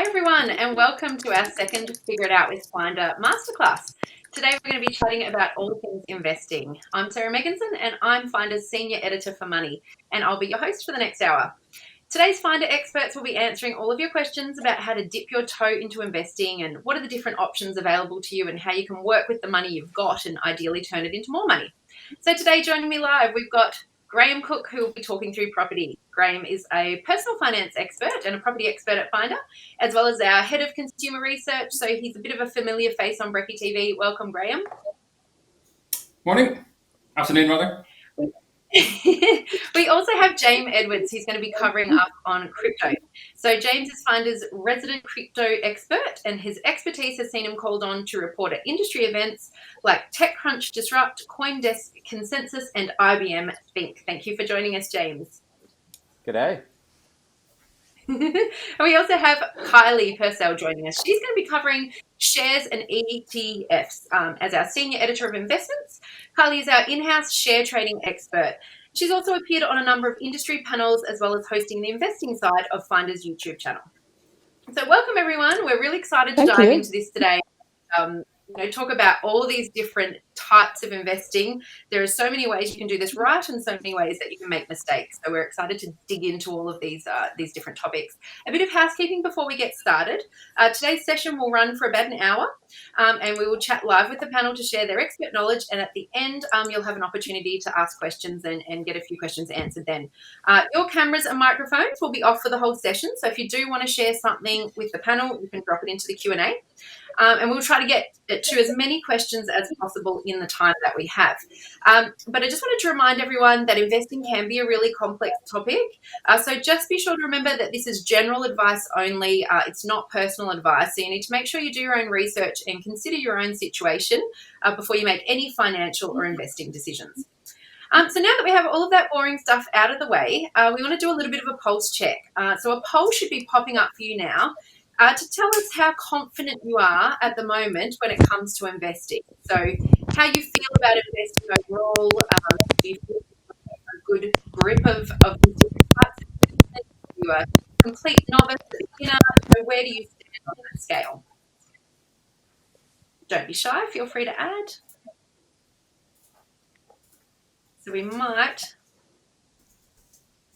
everyone, and welcome to our second Figure It Out with Finder masterclass. Today we're going to be chatting about all things investing. I'm Sarah Megginson and I'm Finder's Senior Editor for Money, and I'll be your host for the next hour. Today's Finder experts will be answering all of your questions about how to dip your toe into investing and what are the different options available to you and how you can work with the money you've got and ideally turn it into more money. So today joining me live, we've got Graham Cooke, who will be talking through property. Graham is a personal finance expert and a property expert at Finder, as well as our head of consumer research. So he's a bit of a familiar face on Brecky TV. Welcome, Graham. Morning. Afternoon, rather. We also have James Edwards, who's going to be covering up on crypto. So James is Finder's resident crypto expert, and his expertise has seen him called on to report at industry events like TechCrunch Disrupt, CoinDesk Consensus, and IBM Think. Thank you for joining us, James. G'day. And we also have Kylie Purcell joining us. She's going to be covering shares and ETFs as our senior editor of investments. Kylie is our in-house share trading expert. She's also appeared on a number of industry panels as well as hosting the investing side of Finder's YouTube channel. So welcome, everyone. We're really excited to dive into this today. Talk about all these different types of investing. There are so many ways you can do this right and so many ways that you can make mistakes. So we're excited to dig into all of these different topics. A bit of housekeeping before we get started. Today's session will run for about an hour and we will chat live with the panel to share their expert knowledge. And at the end, you'll have an opportunity to ask questions and get a few questions answered then. Your cameras and microphones will be off for the whole session. So if you do want to share something with the panel, you can drop it into the Q&A. And we'll try to get to as many questions as possible in the time that we have. But I just wanted to remind everyone that investing can be a really complex topic. So just be sure to remember that this is general advice only. It's not personal advice. So you need to make sure you do your own research and consider your own situation before you make any financial or investing decisions. So now that we have all of that boring stuff out of the way, we want to do a little bit of a pulse check. So a poll should be popping up for you now. To tell us how confident you are at the moment when it comes to investing. So how you feel about investing overall, do you feel a good grip of these different types of investment? Are you a complete novice, a beginner? So where do you stand on that scale? Don't be shy, feel free to add. So we might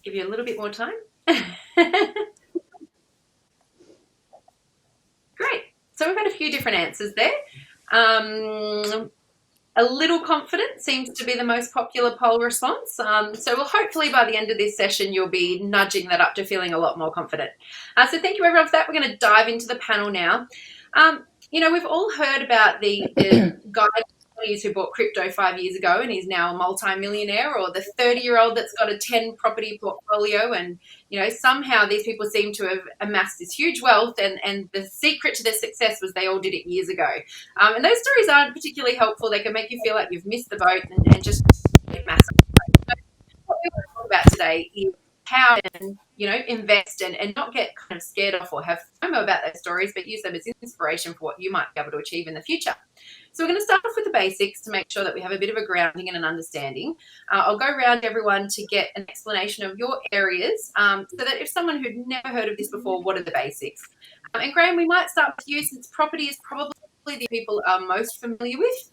give you a little bit more time. Great. So we've had a few different answers there. A little confident seems to be the most popular poll response. So we'll hopefully by the end of this session, you'll be nudging that up to feeling a lot more confident. So thank you everyone for that. We're going to dive into the panel now. We've all heard about the guy who bought crypto 5 years ago and he's now a multi-millionaire, or the 30-year-old that's got a 10 property portfolio, and somehow these people seem to have amassed this huge wealth, and the secret to their success was they all did it years ago. And those stories aren't particularly helpful. They can make you feel like you've missed the boat and just massive. So what we want to talk about today is how to invest and not get kind of scared off or have FOMO about those stories, but use them as inspiration for what you might be able to achieve in the future. So we're going to start off with the basics to make sure that we have a bit of a grounding and an understanding. I'll go around everyone to get an explanation of your areas so that if someone who'd never heard of this before, what are the basics? And Graham, we might start with you since property is probably the people are most familiar with.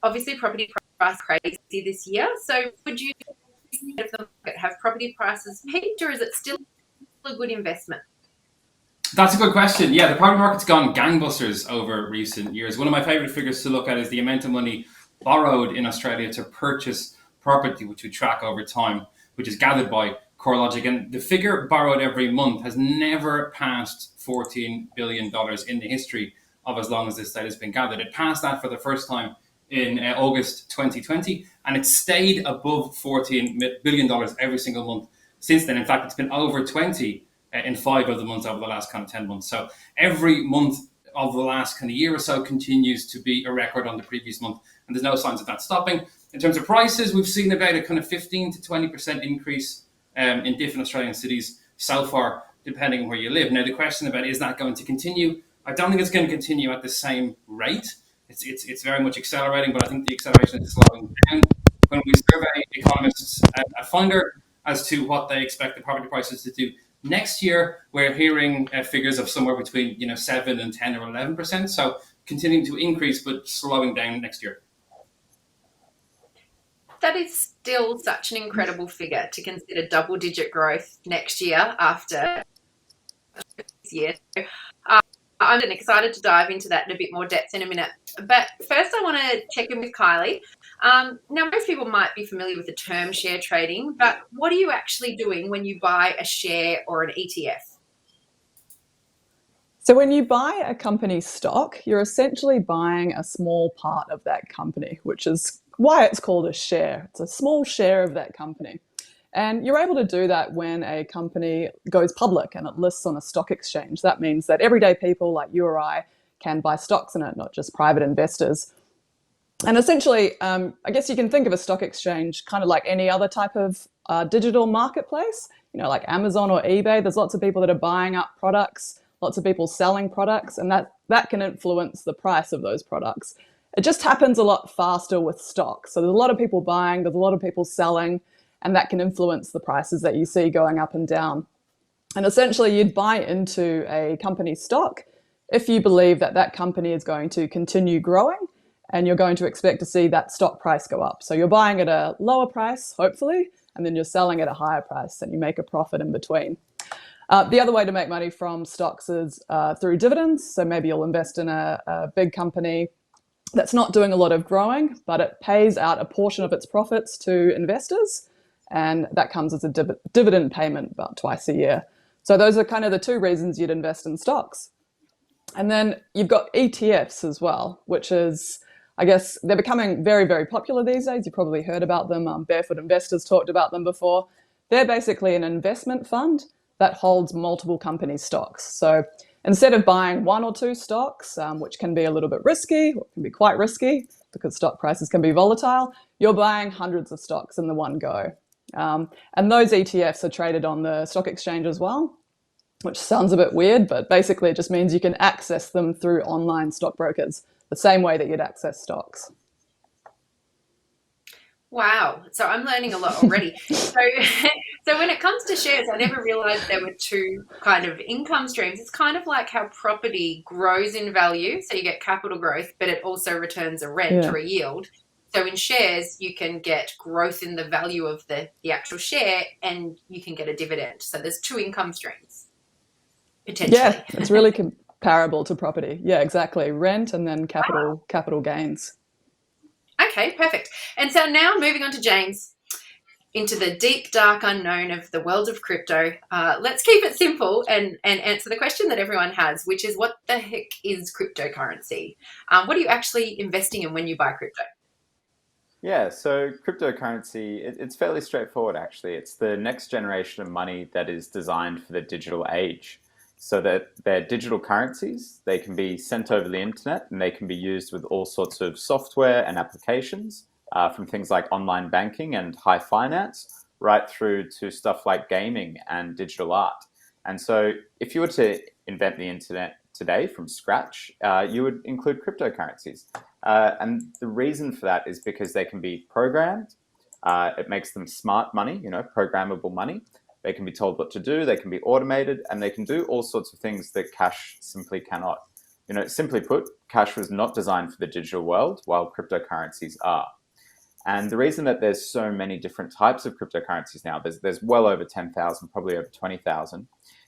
Obviously, property price crazy this year. So would you have property prices peaked, or is it still a good investment? That's a good question. Yeah, the property market's gone gangbusters over recent years. One of my favorite figures to look at is the amount of money borrowed in Australia to purchase property, which we track over time, which is gathered by CoreLogic. And the figure borrowed every month has never passed $14 billion in the history of as long as this data has been gathered. It passed that for the first time in August 2020, and it stayed above $14 billion every single month since then. In fact, it's been over 20 in 5 of the months over the last kind of 10 months. So every month of the last kind of year or so continues to be a record on the previous month, and there's no signs of that stopping. In terms of prices, we've seen about a kind of 15 to 20% increase in different Australian cities so far, depending on where you live. Now, the question about is that going to continue? I don't think it's going to continue at the same rate. It's very much accelerating, but I think the acceleration is slowing down. When we survey economists at Finder as to what they expect the property prices to do Next year, we're hearing figures of somewhere between 7 and 10 or 11%. So continuing to increase, but slowing down next year. That is still such an incredible figure to consider double-digit growth next year after this year. I'm excited to dive into that in a bit more depth in a minute. But first, I want to check in with Kylie. Now, most people might be familiar with the term share trading, but what are you actually doing when you buy a share or an ETF? So when you buy a company stock, you're essentially buying a small part of that company, which is why it's called a share. It's a small share of that company. And you're able to do that when a company goes public and it lists on a stock exchange. That means that everyday people like you or I can buy stocks in it, not just private investors. And essentially, I guess you can think of a stock exchange kind of like any other type of digital marketplace, like Amazon or eBay. There's lots of people that are buying up products, lots of people selling products, and that can influence the price of those products. It just happens a lot faster with stocks. So there's a lot of people buying, there's a lot of people selling, and that can influence the prices that you see going up and down. And essentially, you'd buy into a company stock if you believe that that company is going to continue growing and you're going to expect to see that stock price go up. So you're buying at a lower price, hopefully, and then you're selling at a higher price and you make a profit in between. The other way to make money from stocks is through dividends. So maybe you'll invest in a big company that's not doing a lot of growing, but it pays out a portion of its profits to investors. And that comes as a dividend payment about twice a year. So those are kind of the two reasons you'd invest in stocks. And then you've got ETFs as well, which is, I guess, they're becoming very, very popular these days. You've probably heard about them. Barefoot Investors talked about them before. They're basically an investment fund that holds multiple company stocks. So instead of buying one or two stocks, which can be a little bit risky, or can be quite risky because stock prices can be volatile, you're buying hundreds of stocks in the one go. And those ETFs are traded on the stock exchange as well, which sounds a bit weird, but basically it just means you can access them through online stockbrokers, the same way that you'd access stocks. Wow. So I'm learning a lot already. So when it comes to shares, I never realized there were two kind of income streams. It's kind of like how property grows in value. So you get capital growth, but it also returns a rent or a yield. So in shares, you can get growth in the value of the actual share and you can get a dividend. So there's two income streams, potentially. Yeah, it's really comparable to property. Yeah, exactly. Rent and then capital gains. Okay, perfect. And so now moving on to James, into the deep, dark unknown of the world of crypto. Let's keep it simple and answer the question that everyone has, which is, what the heck is cryptocurrency? What are you actually investing in when you buy crypto? Yeah, so cryptocurrency, it's fairly straightforward, actually. It's the next generation of money that is designed for the digital age. So that they're digital currencies, they can be sent over the internet and they can be used with all sorts of software and applications, from things like online banking and high finance, right through to stuff like gaming and digital art. And so if you were to invent the internet today from scratch, you would include cryptocurrencies. And the reason for that is because they can be programmed. It makes them smart money, programmable money. They can be told what to do, they can be automated, and they can do all sorts of things that cash simply cannot. Simply put, cash was not designed for the digital world, while cryptocurrencies are. And the reason that there's so many different types of cryptocurrencies now, there's well over 10,000, probably over 20,000,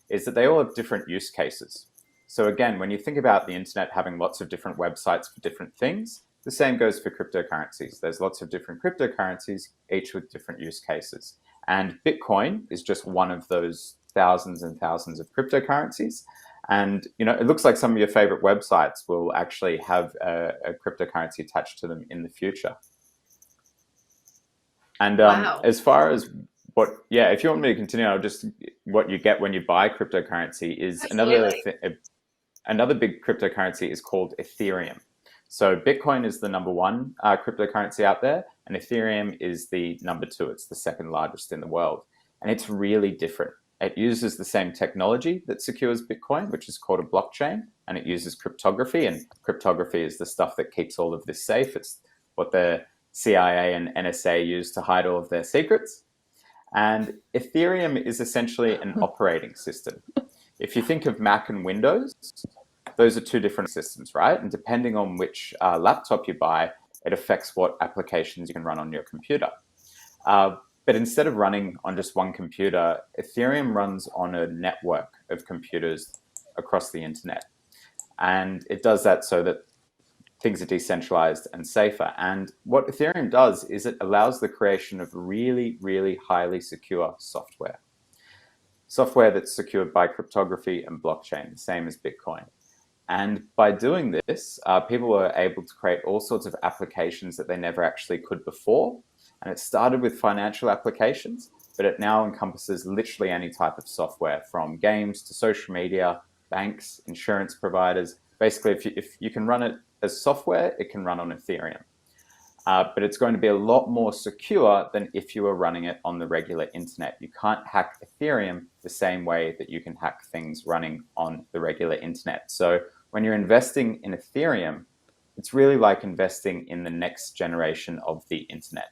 is that they all have different use cases. So again, when you think about the internet having lots of different websites for different things, the same goes for cryptocurrencies. There's lots of different cryptocurrencies, each with different use cases. And Bitcoin is just one of those thousands and thousands of cryptocurrencies. And it looks like some of your favorite websites will actually have a cryptocurrency attached to them in the future. And Wow. As far as if you want me to continue, I'll just, what you get when you buy cryptocurrency is another big cryptocurrency is called Ethereum. So Bitcoin is the number one cryptocurrency out there, and Ethereum is the number two. It's the second largest in the world. And it's really different. It uses the same technology that secures Bitcoin, which is called a blockchain, and it uses cryptography. And cryptography is the stuff that keeps all of this safe. It's what the CIA and NSA use to hide all of their secrets. And Ethereum is essentially an operating system. If you think of Mac and Windows, those are two different systems, right? And depending on which laptop you buy, it affects what applications you can run on your computer. But instead of running on just one computer, Ethereum runs on a network of computers across the internet. And it does that so that things are decentralized and safer. And what Ethereum does is it allows the creation of really, really highly secure software. Software that's secured by cryptography and blockchain, the same as Bitcoin. And by doing this, people are able to create all sorts of applications that they never actually could before. And it started with financial applications, but it now encompasses literally any type of software, from games to social media, banks, insurance providers. Basically, if you can run it as software, it can run on Ethereum. But it's going to be a lot more secure than if you were running it on the regular internet. You can't hack Ethereum the same way that you can hack things running on the regular internet. So when you're investing in Ethereum, it's really like investing in the next generation of the internet.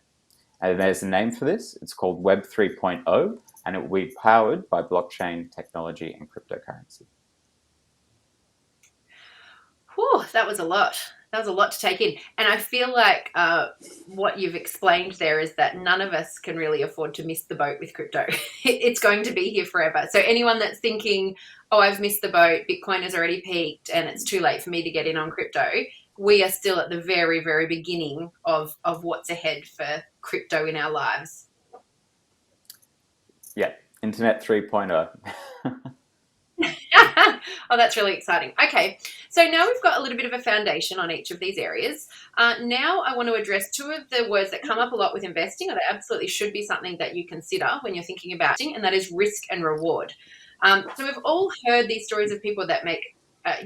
And there's a name for this. It's called Web 3.0, and it will be powered by blockchain technology and cryptocurrency. Whew, that was a lot. That was a lot to take in. And I feel like what you've explained there is that none of us can really afford to miss the boat with crypto. It's going to be here forever. So anyone that's thinking, oh, I've missed the boat, Bitcoin has already peaked and it's too late for me to get in on crypto, we are still at the very, very beginning of what's ahead for crypto in our lives. Yeah, Internet 3.0. Oh, that's really exciting. Okay, so now we've got a little bit of a foundation on each of these areas. Now I want to address two of the words that come up a lot with investing, or that absolutely should be something that you consider when you're thinking about investing, and that is risk and reward. So we've all heard these stories of people that make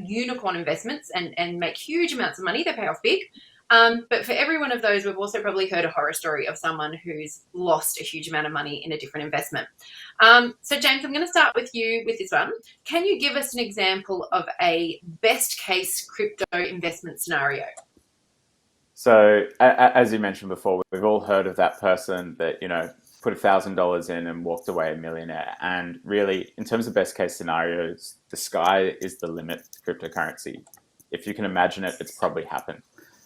unicorn investments and make huge amounts of money. They pay off big. But for every one of those, we've also probably heard a horror story of someone who's lost a huge amount of money in a different investment. So James, I'm going to start with you with this one. Can you give us an example of a best case crypto investment scenario? So as you mentioned before, we've all heard of that person that, put $1,000 in and walked away a millionaire. And really, in terms of best case scenarios, the sky is the limit to cryptocurrency. If you can imagine it, it's probably happened.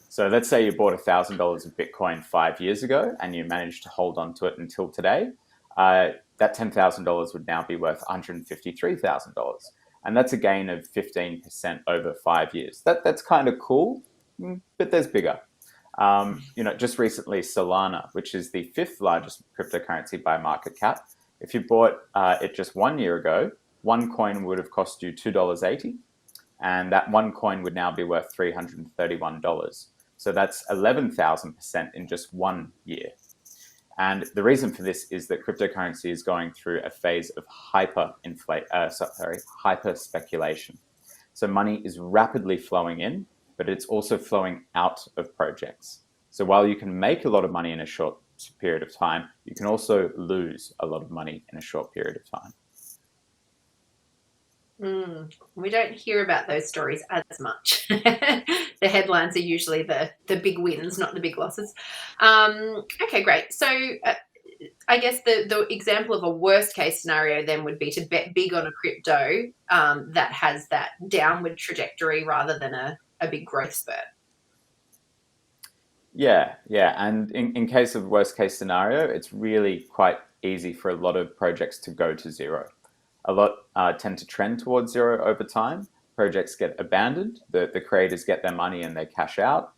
So let's say you bought $1,000 of Bitcoin 5 years ago and you managed to hold on to it until today. That $10,000 would now be worth $153,000. And that's a gain of 15% over 5 years. That's kind of cool, but there's bigger. Just recently, Solana, which is the 5th largest cryptocurrency by market cap. If you bought it just 1 year ago, one coin would have cost you $2.80. And that one coin would now be worth $331. So that's 11,000% in just 1 year. And the reason for this is that cryptocurrency is going through a phase of hyper speculation. So money is rapidly flowing in, but it's also flowing out of projects. So while you can make a lot of money in a short period of time, you can also lose a lot of money in a short period of time. We don't hear about those stories as much. The headlines are usually the big wins, not the big losses. Okay, great. So I guess the example of a worst case scenario then would be to bet big on a crypto that has that downward trajectory rather than a big growth spurt. Yeah. And in case of worst case scenario, it's really quite easy for a lot of projects to go to zero. A lot tend to trend towards zero over time. Projects get abandoned. The creators get their money and they cash out.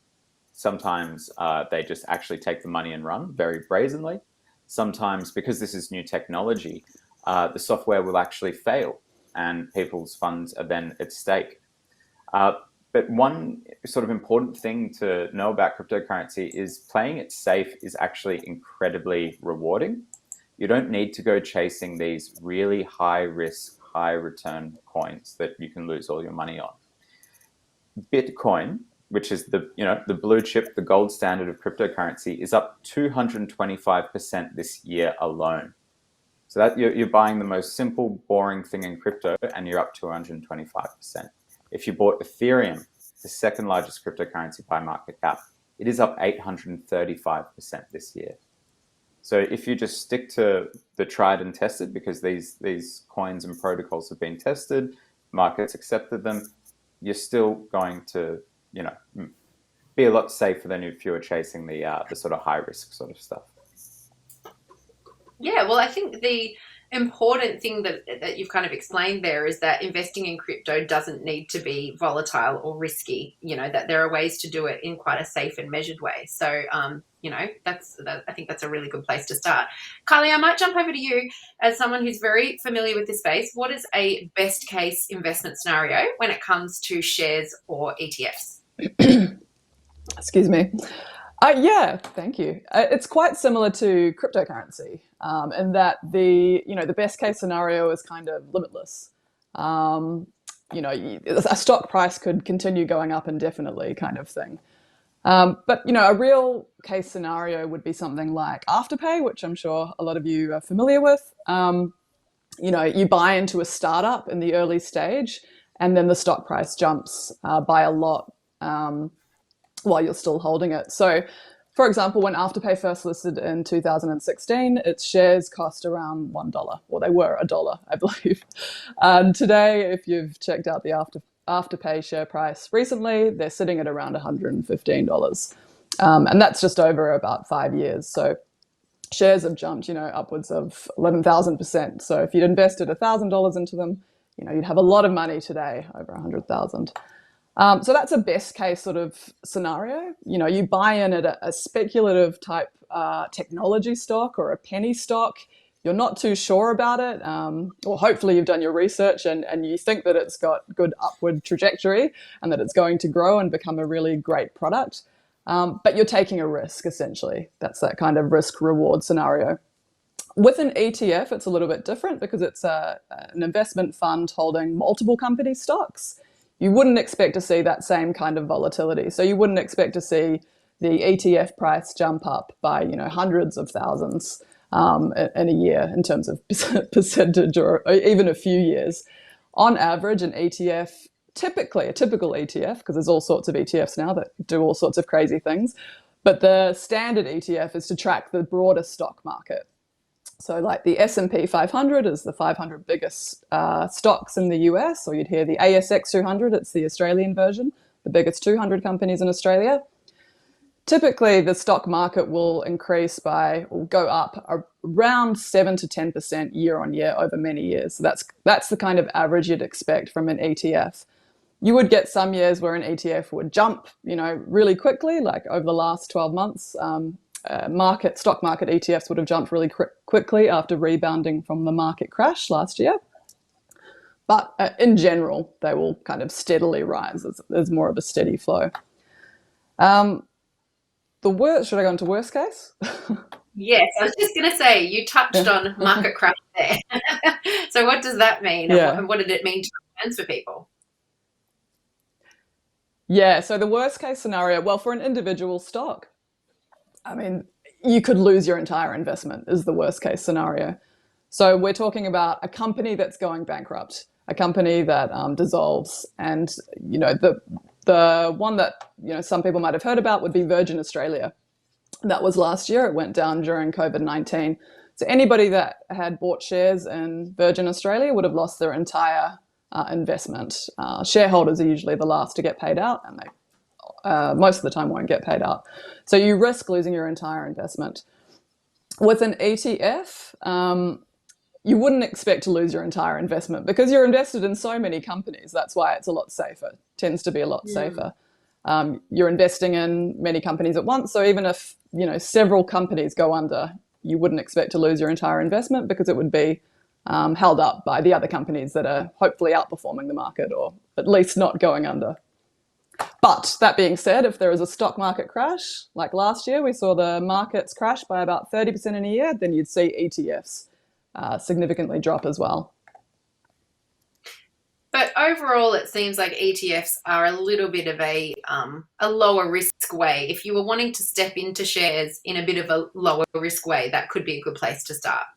Sometimes they just actually take the money and run very brazenly. Sometimes, because this is new technology, the software will actually fail and people's funds are then at stake. But one sort of important thing to know about cryptocurrency is playing it safe is actually incredibly rewarding. You don't need to go chasing these really high risk, high return coins that you can lose all your money on. Bitcoin, which is the blue chip, the gold standard of cryptocurrency, is up 225% this year alone. So that you're buying the most simple, boring thing in crypto and you're up 225%. If you bought Ethereum, the second largest cryptocurrency by market cap, it is up 835% this year. So if you just stick to the tried and tested, because these coins and protocols have been tested, markets accepted them, you're still going to, be a lot safer than if you were chasing the sort of high risk sort of stuff. Yeah, well, I think the important thing that you've kind of explained there is that investing in crypto doesn't need to be volatile or risky, that there are ways to do it in quite a safe and measured way. So, I think that's a really good place to start. Kylie, I might jump over to you as someone who's very familiar with this space. What is a best case investment scenario when it comes to shares or ETFs? Excuse me. Yeah, thank you. It's quite similar to cryptocurrency in that the best case scenario is kind of limitless. A stock price could continue going up indefinitely, kind of thing. But a real case scenario would be something like Afterpay, which I'm sure a lot of you are familiar with. You buy into a startup in the early stage, and then the stock price jumps by a lot while you're still holding it. So, for example, when Afterpay first listed in 2016, its shares cost around $1, or they were $1, I believe. Today, if you've checked out the Afterpay share price recently, they're sitting at around $115. And that's just over about 5 years. So shares have jumped, upwards of 11,000%. So if you'd invested $1,000 into them, you'd have a lot of money today, over 100,000. So that's a best case sort of scenario. You buy in at a speculative type technology stock or a penny stock. You're not too sure about it, or hopefully you've done your research and you think that it's got good upward trajectory and that it's going to grow and become a really great product. But you're taking a risk, essentially. That's that kind of risk-reward scenario. With an ETF, it's a little bit different because it's an investment fund holding multiple company stocks. You wouldn't expect to see that same kind of volatility. So you wouldn't expect to see the ETF price jump up by, hundreds of thousands in a year in terms of percentage or even a few years. On average, an ETF, a typical ETF, because there's all sorts of ETFs now that do all sorts of crazy things, but the standard ETF is to track the broader stock market. So like the S&P 500 is the 500 biggest stocks in the US, or you'd hear the ASX 200, it's the Australian version, the biggest 200 companies in Australia. Typically, the stock market will go up around 7 to 10% year on year over many years. So that's the kind of average you'd expect from an ETF. You would get some years where an ETF would jump, really quickly, like over the last 12 months. Stock market ETFs would have jumped really quickly after rebounding from the market crash last year. But in general, they will kind of steadily rise. There's more of a steady flow. Should I go into worst case? Yes, I was just going to say, you touched on market crash there. So what does that mean? Yeah. And what did it mean to returns for people? Yeah, so the worst case scenario, well, for an individual stock, you could lose your entire investment is the worst case scenario. So we're talking about a company that's going bankrupt, a company that dissolves. And, the one that, some people might have heard about would be Virgin Australia. That was last year. It went down during COVID-19. So anybody that had bought shares in Virgin Australia would have lost their entire investment. Shareholders are usually the last to get paid out, and they most of the time won't get paid out. So you risk losing your entire investment. With an ETF, you wouldn't expect to lose your entire investment because you're invested in so many companies. That's why it's a lot safer, tends to be a lot safer. You're investing in many companies at once. So even if, several companies go under, you wouldn't expect to lose your entire investment because it would be held up by the other companies that are hopefully outperforming the market or at least not going under. But that being said, if there is a stock market crash, like last year, we saw the markets crash by about 30% in a year, then you'd see ETFs significantly drop as well. But overall, it seems like ETFs are a little bit of a lower risk way. If you were wanting to step into shares in a bit of a lower risk way, that could be a good place to start.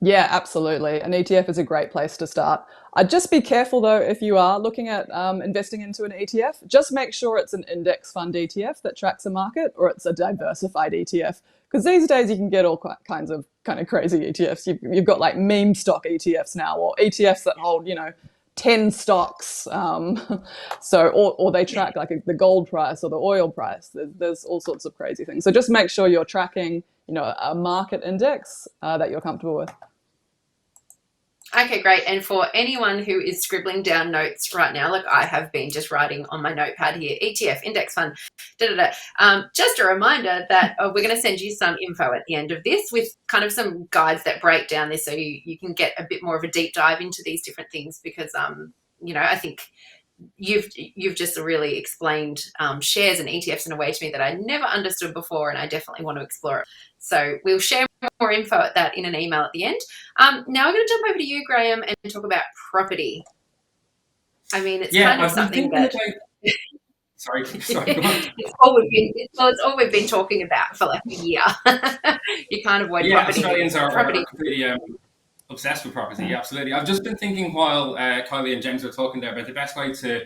Yeah, absolutely. An ETF is a great place to start. I'd just be careful though if you are looking at investing into an ETF. Just make sure it's an index fund ETF that tracks a market, or it's a diversified ETF. Because these days you can get all kinds of kind of crazy ETFs. You've got like meme stock ETFs now, or ETFs that hold 10 stocks. Or they track like the gold price or the oil price. There's all sorts of crazy things. So just make sure you're tracking a market index that you're comfortable with. Okay, great. And for anyone who is scribbling down notes right now, like I have been just writing on my notepad here, ETF, index fund, just a reminder that we're going to send you some info at the end of this with kind of some guides that break down this so you can get a bit more of a deep dive into these different things because, I think you've just really explained shares and ETFs in a way to me that I never understood before, and I definitely want to explore it. So we'll share more info at that in an email at the end. Now we're going to jump over to you, Graham, and talk about property. I mean, it's kind of something that... Sorry. It's all we've been talking about for like a year. You can't avoid property. Australians are completely obsessed with property. Yeah, absolutely. I've just been thinking while Kylie and James were talking there about the best way to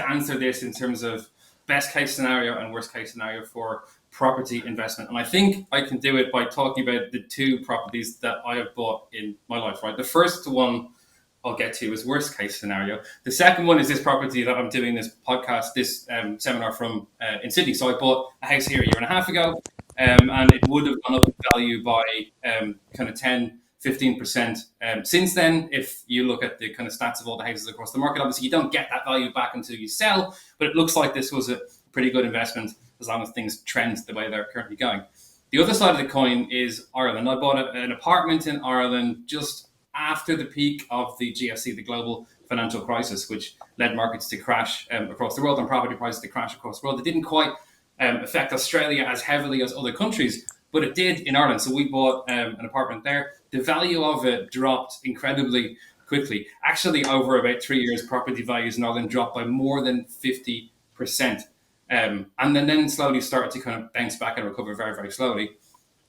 answer this in terms of best case scenario and worst case scenario for property investment. And I think I can do it by talking about the two properties that I have bought in my life, right? The first one I'll get to is worst case scenario. The second one is this property that I'm doing this podcast, this seminar from in Sydney. So I bought a house here a year and a half ago, and it would have gone up in value by kind of 10-15% since then. If you look at the kind of stats of all the houses across the market, obviously you don't get that value back until you sell, but it looks like this was a pretty good investment as long as things trend the way they're currently going. The other side of the coin is Ireland. I bought an apartment in Ireland just after the peak of the GFC, the global financial crisis, which led markets to crash across the world and property prices to crash across the world. It didn't quite affect Australia as heavily as other countries, but it did in Ireland. So we bought an apartment there. The value of it dropped incredibly quickly. Actually, over about 3 years, property values in Ireland dropped by more than 50%. And then slowly started to kind of bounce back and recover very, very slowly.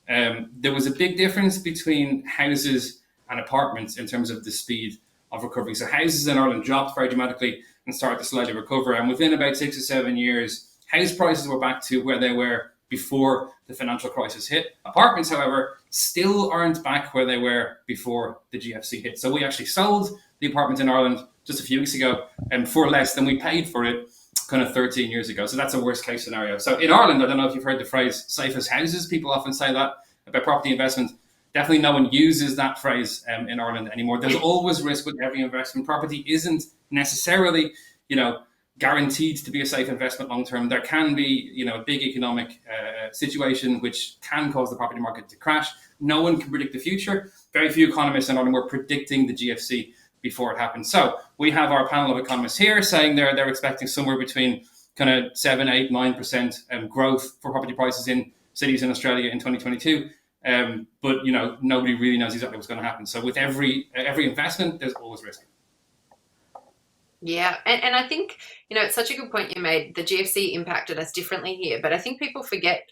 There was a big difference between houses and apartments in terms of the speed of recovery. So houses in Ireland dropped very dramatically and started to slowly recover. And within about 6 or 7 years, house prices were back to where they were before the financial crisis hit. Apartments, however, still aren't back where they were before the GFC hit. So we actually sold the apartment in Ireland just a few weeks ago for less than we paid for it kind of 13 years ago. So that's a worst case scenario. So in Ireland, I don't know if you've heard the phrase safest houses. People often say that about property investment. Definitely no one uses that phrase in Ireland anymore. There's always risk with every investment. Property isn't necessarily, guaranteed to be a safe investment long term. There can be, a big economic situation which can cause the property market to crash. No one can predict the future. Very few economists in Ireland were predicting the GFC before it happened. So we have our panel of economists here saying they're expecting somewhere between kind of 7, 8, 9% growth for property prices in cities in Australia in 2022. But nobody really knows exactly what's going to happen. So with every investment, there's always risk. Yeah, and I think it's such a good point you made. The GFC impacted us differently here, but I think people forget.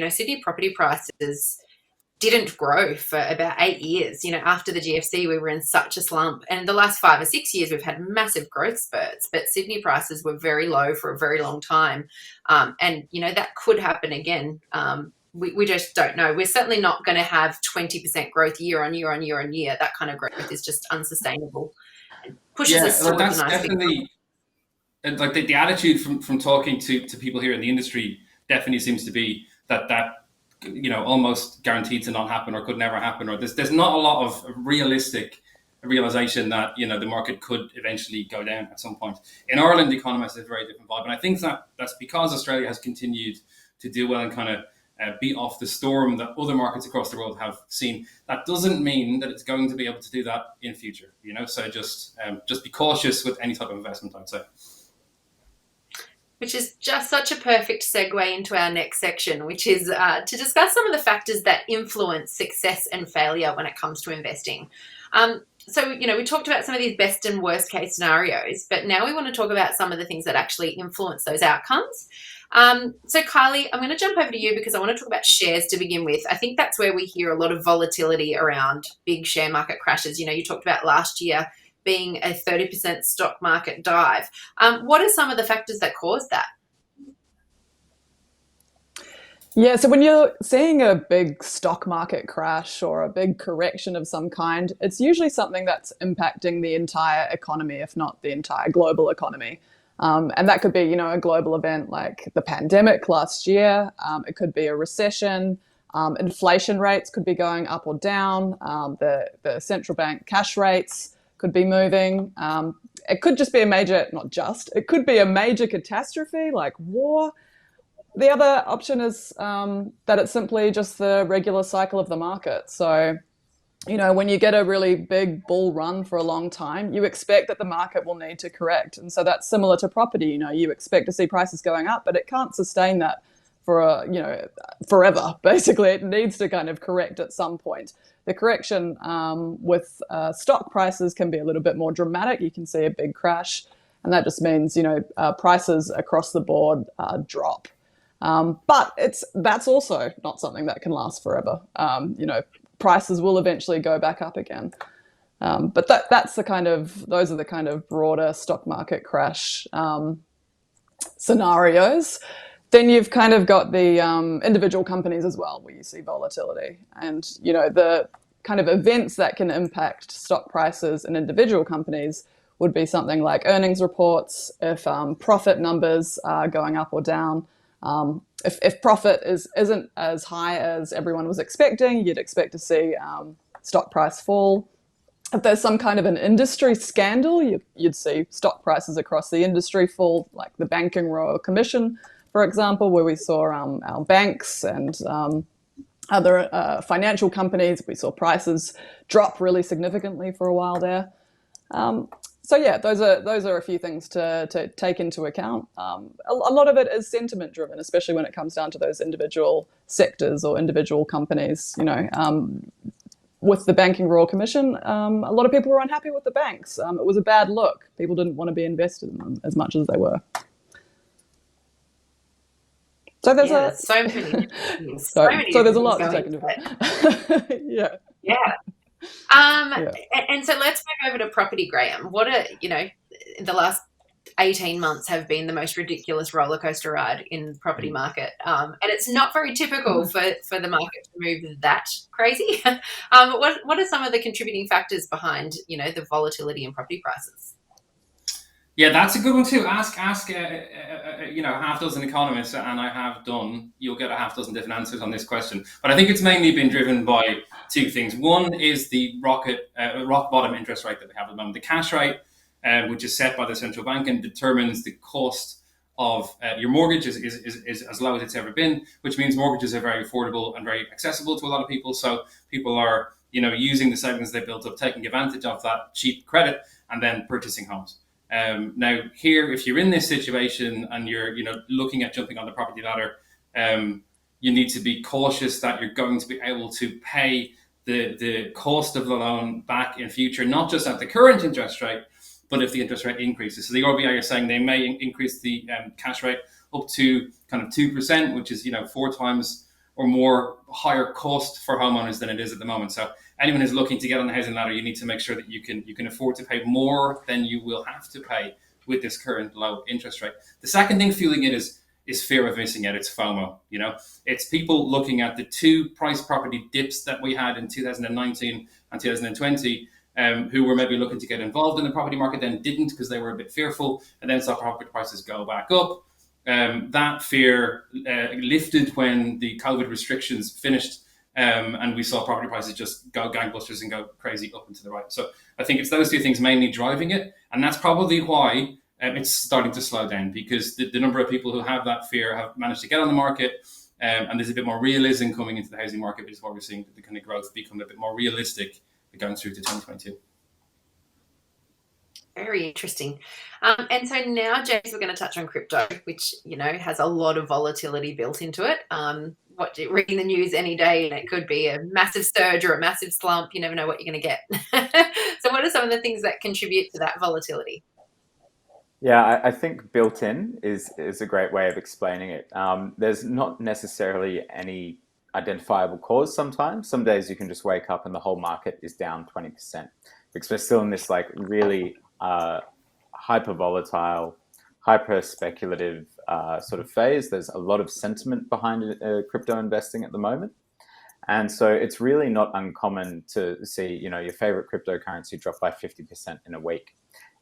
Sydney property prices didn't grow for about 8 years. After the GFC, we were in such a slump. And the last 5 or 6 years, we've had massive growth spurts, but Sydney prices were very low for a very long time. And that could happen again. We just don't know. We're certainly not going to have 20% growth year on year on year on year. That kind of growth is just unsustainable. It pushes us towards that's a nice definitely like the attitude from talking to people here in the industry definitely seems to be that almost guaranteed to not happen or could never happen, or there's not a lot of realistic realization that the market could eventually go down at some point. In Ireland, the economy has a very different vibe, and I think that's because Australia has continued to do well and kind of beat off the storm that other markets across the world have seen. That doesn't mean that it's going to be able to do that in future. So just be cautious with any type of investment, I'd say. Which is just such a perfect segue into our next section, which is to discuss some of the factors that influence success and failure when it comes to investing. So, we talked about some of these best and worst case scenarios, but now we want to talk about some of the things that actually influence those outcomes. So Kylie, I'm going to jump over to you because I want to talk about shares to begin with. I think that's where we hear a lot of volatility around big share market crashes. You talked about last year being a 30% stock market dive. What are some of the factors that caused that? Yeah, so when you're seeing a big stock market crash or a big correction of some kind, it's usually something that's impacting the entire economy, if not the entire global economy. And that could be, a global event like the pandemic last year. It could be a recession. Inflation rates could be going up or down. The central bank cash rates could be moving. It could just be it could be a major catastrophe like war. The other option is that it's simply just the regular cycle of the market. So, when you get a really big bull run for a long time, you expect that the market will need to correct. And so that's similar to property. You expect to see prices going up, but it can't sustain that for, forever. Basically, it needs to kind of correct at some point. The correction with stock prices can be a little bit more dramatic. You can see a big crash, and that just means, prices across the board drop. But that's also not something that can last forever. Prices will eventually go back up again. But those are the kind of broader stock market crash scenarios. Then you've kind of got the individual companies as well, where you see volatility. And, the kind of events that can impact stock prices in individual companies would be something like earnings reports, if profit numbers are going up or down. If profit isn't as high as everyone was expecting, you'd expect to see stock price fall. If there's some kind of an industry scandal, you'd see stock prices across the industry fall, like the Banking Royal Commission, for example, where we saw our banks and other financial companies, we saw prices drop really significantly for a while there. So yeah, those are a few things to take into account. A lot of it is sentiment driven, especially when it comes down to those individual sectors or individual companies. With the Banking Royal Commission, a lot of people were unhappy with the banks. It was a bad look. People didn't want to be invested in them as much as they were. So there's so many things. So there's a lot to take into account. Yeah. Yeah. And so let's move over to property, Graham. What the last 18 months have been the most ridiculous roller coaster ride in the property market. And it's not very typical for the market to move that crazy. What are some of the contributing factors behind, the volatility in property prices? Yeah, that's a good one too. Ask a half dozen economists, and I have done. You'll get a half dozen different answers on this question. But I think it's mainly been driven by two things. One is the rock bottom interest rate that we have at the moment. The cash rate, which is set by the central bank and determines the cost of your mortgage, is as low as it's ever been, which means mortgages are very affordable and very accessible to a lot of people. So people are, using the savings they built up, taking advantage of that cheap credit, and then purchasing homes. Now here, if you're in this situation and you're, looking at jumping on the property ladder, you need to be cautious that you're going to be able to pay the cost of the loan back in future, not just at the current interest rate, but if the interest rate increases. So the RBI are saying they may increase the cash rate up to kind of 2%, which is 4 times or more higher cost for homeowners than it is at the moment. So anyone who's looking to get on the housing ladder, you need to make sure that you can afford to pay more than you will have to pay with this current low interest rate. The second thing fueling it is fear of missing out. It's FOMO. It's people looking at the two price property dips that we had in 2019 and 2020, who were maybe looking to get involved in the property market, then didn't because they were a bit fearful, and then saw property prices go back up. That fear lifted when the COVID restrictions finished, and we saw property prices just go gangbusters and go crazy up and to the right. So I think it's those two things mainly driving it, and that's probably why it's starting to slow down, because the number of people who have that fear have managed to get on the market, and there's a bit more realism coming into the housing market, which is what we're seeing the kind of growth become a bit more realistic going through to 2022. Very interesting. And so now, James, we're going to touch on crypto, which, has a lot of volatility built into it. Reading the news any day, and it could be a massive surge or a massive slump. You never know what you're going to get. So what are some of the things that contribute to that volatility? Yeah, I think built in is a great way of explaining it. There's not necessarily any identifiable cause sometimes. Some days you can just wake up and the whole market is down 20% because we're still in this like really hyper volatile, hyper speculative sort of phase. There's a lot of sentiment behind crypto investing at the moment. And so it's really not uncommon to see, your favorite cryptocurrency drop by 50% in a week.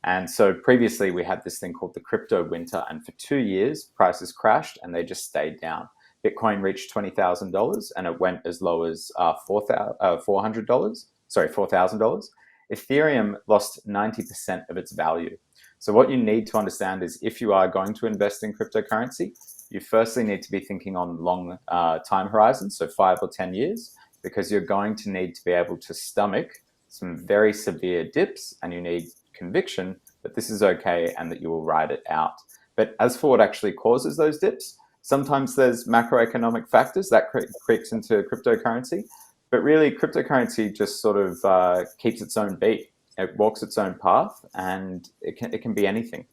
And so previously we had this thing called the crypto winter, and for 2 years prices crashed and they just stayed down. Bitcoin reached $20,000 and it went as low as $400. Sorry, $4,000. Ethereum lost 90% of its value. So what you need to understand is if you are going to invest in cryptocurrency, you firstly need to be thinking on long time horizons, so 5 or 10 years, because you're going to need to be able to stomach some very severe dips, and you need conviction that this is okay and that you will ride it out. But as for what actually causes those dips, sometimes there's macroeconomic factors that creeps into cryptocurrency, but really cryptocurrency just sort of keeps its own beat. It walks its own path, and it can be anything.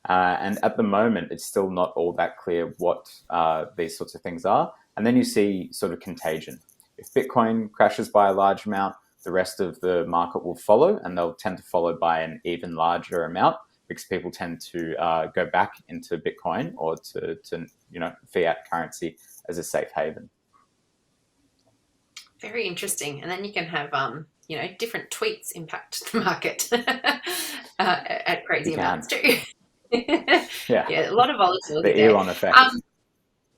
And at the moment, it's still not all that clear what these sorts of things are. And then you see sort of contagion. If Bitcoin crashes by a large amount, the rest of the market will follow, and they'll tend to follow by an even larger amount because people tend to go back into Bitcoin or to fiat currency as a safe haven. Very interesting. And then you can have different tweets impact the market at crazy amounts too. Yeah, a lot of volatility. The Elon effect.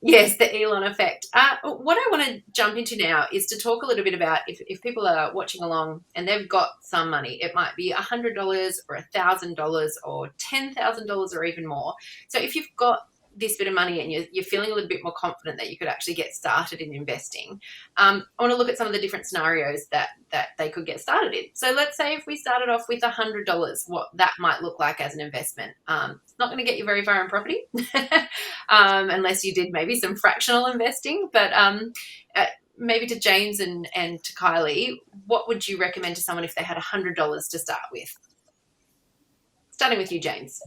Yes, the Elon effect. What I want to jump into now is to talk a little bit about if people are watching along and they've got some money. It might be $100 or $1,000 or $10,000 or even more. So if you've got this bit of money and you're feeling a little bit more confident that you could actually get started in investing, I want to look at some of the different scenarios that they could get started in. So let's say if we started off with $100, what that might look like as an investment. It's not going to get you very far in property unless you did maybe some fractional investing. But maybe to James and to Kylie, what would you recommend to someone if they had $100 to start with? Starting with you, James.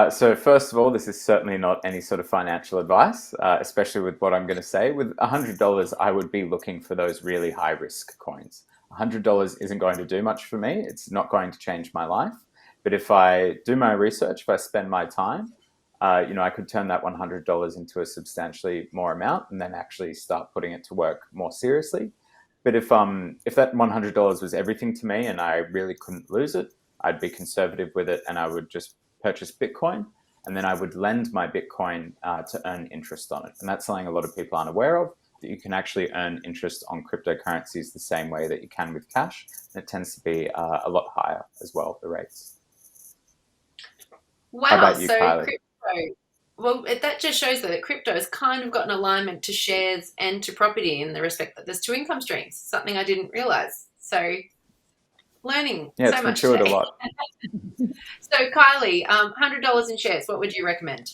So first of all, this is certainly not any sort of financial advice, especially with what I'm going to say. With $100, I would be looking for those really high-risk coins. $100 isn't going to do much for me. It's not going to change my life. But if I do my research, if I spend my time, I could turn that $100 into a substantially more amount and then actually start putting it to work more seriously. But if that $100 was everything to me and I really couldn't lose it, I'd be conservative with it and I would just purchase Bitcoin, and then I would lend my Bitcoin to earn interest on it. And that's something a lot of people aren't aware of, that you can actually earn interest on cryptocurrencies the same way that you can with cash. And it tends to be a lot higher as well, the rates. Wow. How about you, so Kylie? Crypto, well, that just shows that crypto has kind of got an alignment to shares and to property in the respect that there's two income streams, something I didn't realize. So learning so much. It's matured a lot. So Kylie, $100 in shares, what would you recommend?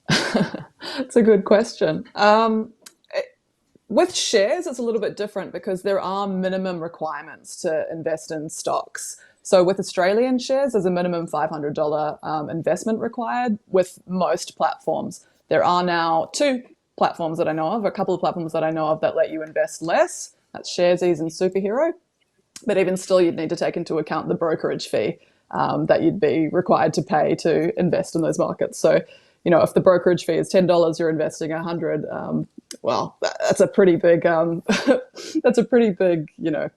It's a good question. With shares, it's a little bit different because there are minimum requirements to invest in stocks. So with Australian shares, there's a minimum $500 investment required with most platforms. There are now 2 platforms that I know of, a couple of platforms that I know of that let you invest less. That's Sharesies and Superhero. But even still, you'd need to take into account the brokerage fee that you'd be required to pay to invest in those markets. So, if the brokerage fee is $10, you're investing $100. Well, that's a pretty big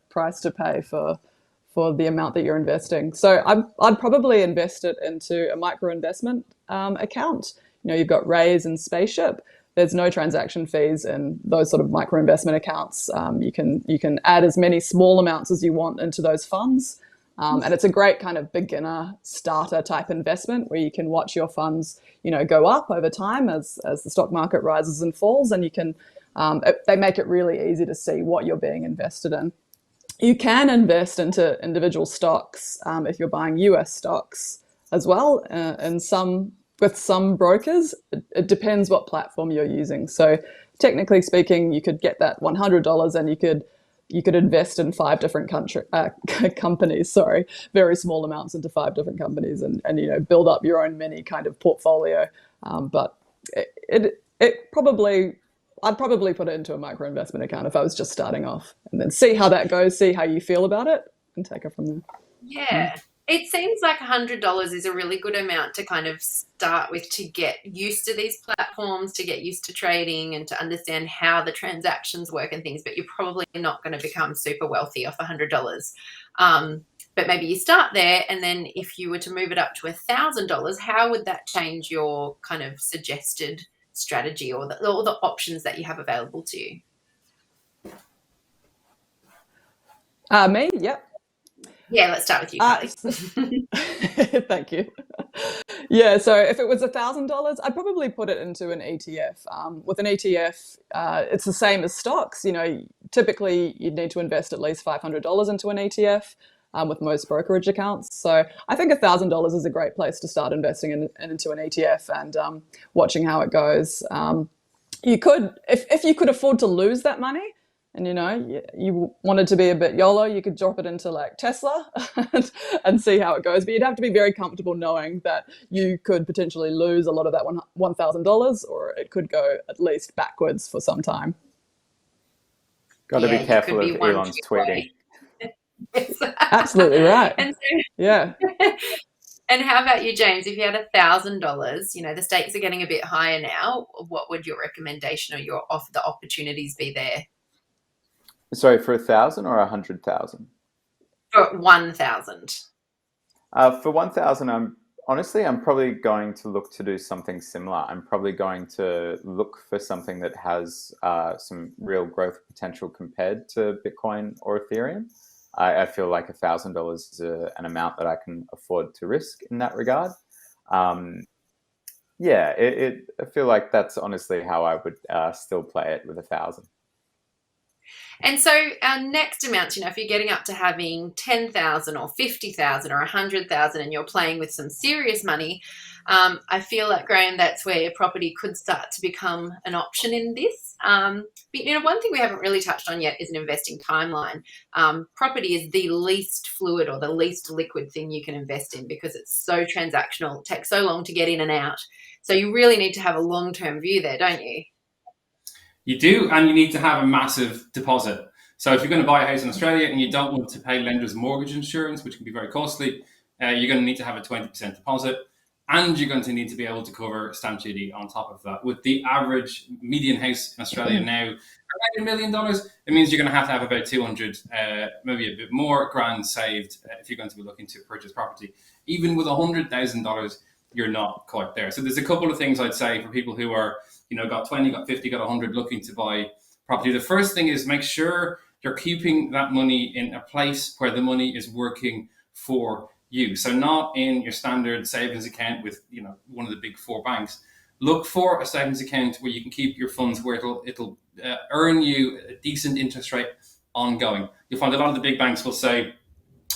price to pay for the amount that you're investing. So I'd probably invest it into a micro investment account. You've got Raise and Spaceship. There's no transaction fees in those sort of micro investment accounts. You can add as many small amounts as you want into those funds. And it's a great kind of beginner starter type investment where you can watch your funds, go up over time as the stock market rises and falls. And you can, they make it really easy to see what you're being invested in. You can invest into individual stocks if you're buying US stocks as well. And with some brokers, it depends what platform you're using. So technically speaking, you could get that $100 and you could you could invest in 5 different companies, sorry, very small amounts into 5 different companies, and build up your own mini kind of portfolio. But it probably, I'd probably put it into a micro investment account if I was just starting off, and then see how that goes, see how you feel about it, and take it from there. Yeah. It seems like $100 is a really good amount to kind of start with, to get used to these platforms, to get used to trading, and to understand how the transactions work and things. But you're probably not going to become super wealthy off $100. But maybe you start there, and then if you were to move it up to $1,000, how would that change your kind of suggested strategy, or the options that you have available to you? Me? Yep. Yeah, let's start with you, Kylie. Thank you. Yeah, so if it was $1,000, I'd probably put it into an ETF. With an ETF, it's the same as stocks. Typically you'd need to invest at least $500 into an ETF with most brokerage accounts. So I think $1,000 is a great place to start investing into an ETF and watching how it goes. You could, if you could afford to lose that money, and you wanted to be a bit YOLO, you could drop it into like Tesla and see how it goes. But you'd have to be very comfortable knowing that you could potentially lose a lot of that $1,000, or it could go at least backwards for some time. Got to be careful of Elon's tweeting. Yes. Absolutely right. And so, yeah. And how about you, James? If you had $1,000, the stakes are getting a bit higher now. What would your recommendation or the opportunities be there? Sorry, for 1,000 or 100,000? For 1,000. For 1,000, I'm probably going to look to do something similar. I'm probably going to look for something that has some real growth potential compared to Bitcoin or Ethereum. I feel like $1,000 is an amount that I can afford to risk in that regard. I feel like that's honestly how I would still play it with 1,000. And so our next amounts, if you're getting up to having 10,000 or 50,000 or 100,000 and you're playing with some serious money, I feel like, Graham, that's where property could start to become an option in this. But, one thing we haven't really touched on yet is an investing timeline. Property is the least fluid or the least liquid thing you can invest in because it's so transactional. It takes so long to get in and out. So you really need to have a long-term view there, don't you? You do, and you need to have a massive deposit. So if you're going to buy a house in Australia and you don't want to pay lender's mortgage insurance, which can be very costly, you're going to need to have a 20% deposit, and you're going to need to be able to cover stamp duty on top of that. With the average median house in Australia now around $1 million, it means you're going to have about 200, maybe a bit more grand saved if you're going to be looking to purchase property. Even with $100,000, you're not quite there. So there's a couple of things I'd say for people who are got 20, got 50, got 100 looking to buy property. The first thing is make sure you're keeping that money in a place where the money is working for you. So not in your standard savings account with, one of the big 4 banks. Look for a savings account where you can keep your funds where it'll earn you a decent interest rate ongoing. You'll find a lot of the big banks will say,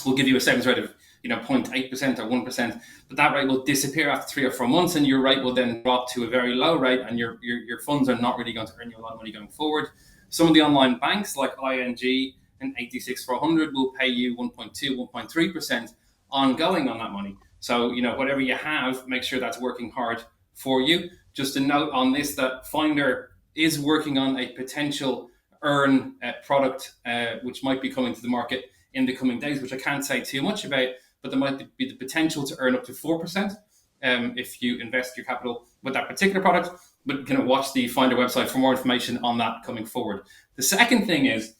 we'll give you a savings rate of 0.8% or 1%, but that rate will disappear after 3 or 4 months, and your rate will then drop to a very low rate, and your funds are not really going to earn you a lot of money going forward. Some of the online banks like ING and 86400 will pay you 1.2, 1.3% ongoing on that money. So, whatever you have, make sure that's working hard for you. Just a note on this, that Finder is working on a potential earn product, which might be coming to the market in the coming days, which I can't say too much about, but there might be the potential to earn up to 4% if you invest your capital with that particular product. But watch the Finder website for more information on that coming forward. The second thing is,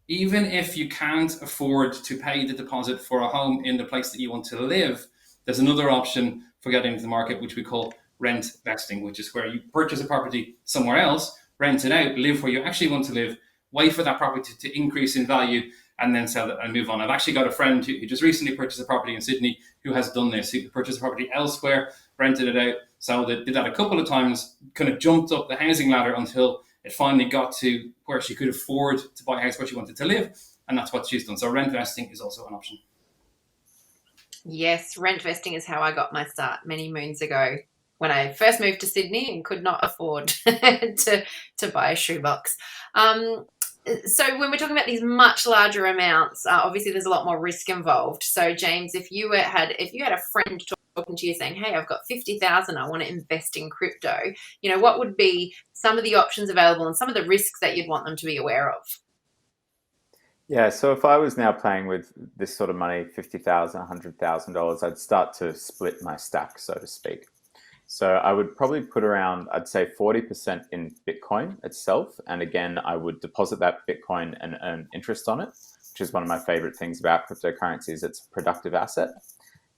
even if you can't afford to pay the deposit for a home in the place that you want to live, there's another option for getting into the market, which we call rent vesting, which is where you purchase a property somewhere else, rent it out, live where you actually want to live, wait for that property to increase in value, and then sell it and move on. I've actually got a friend who just recently purchased a property in Sydney who has done this. He purchased a property elsewhere, rented it out, sold it, did that a couple of times, kind of jumped up the housing ladder until it finally got to where she could afford to buy a house where she wanted to live. And that's what she's done. So rent vesting is also an option. Yes, rent vesting is how I got my start many moons ago when I first moved to Sydney and could not afford to buy a shoebox. So when we're talking about these much larger amounts, obviously there's a lot more risk involved. So James, if you had a friend talking to you saying, "Hey, I've got 50,000, I want to invest in crypto," what would be some of the options available and some of the risks that you'd want them to be aware of? Yeah, so if I was now playing with this sort of money, $50,000, $100,000, I'd start to split my stack, so to speak. So I would probably put around, I'd say 40% in Bitcoin itself. And again, I would deposit that Bitcoin and earn interest on it, which is one of my favorite things about cryptocurrencies. It's a productive asset.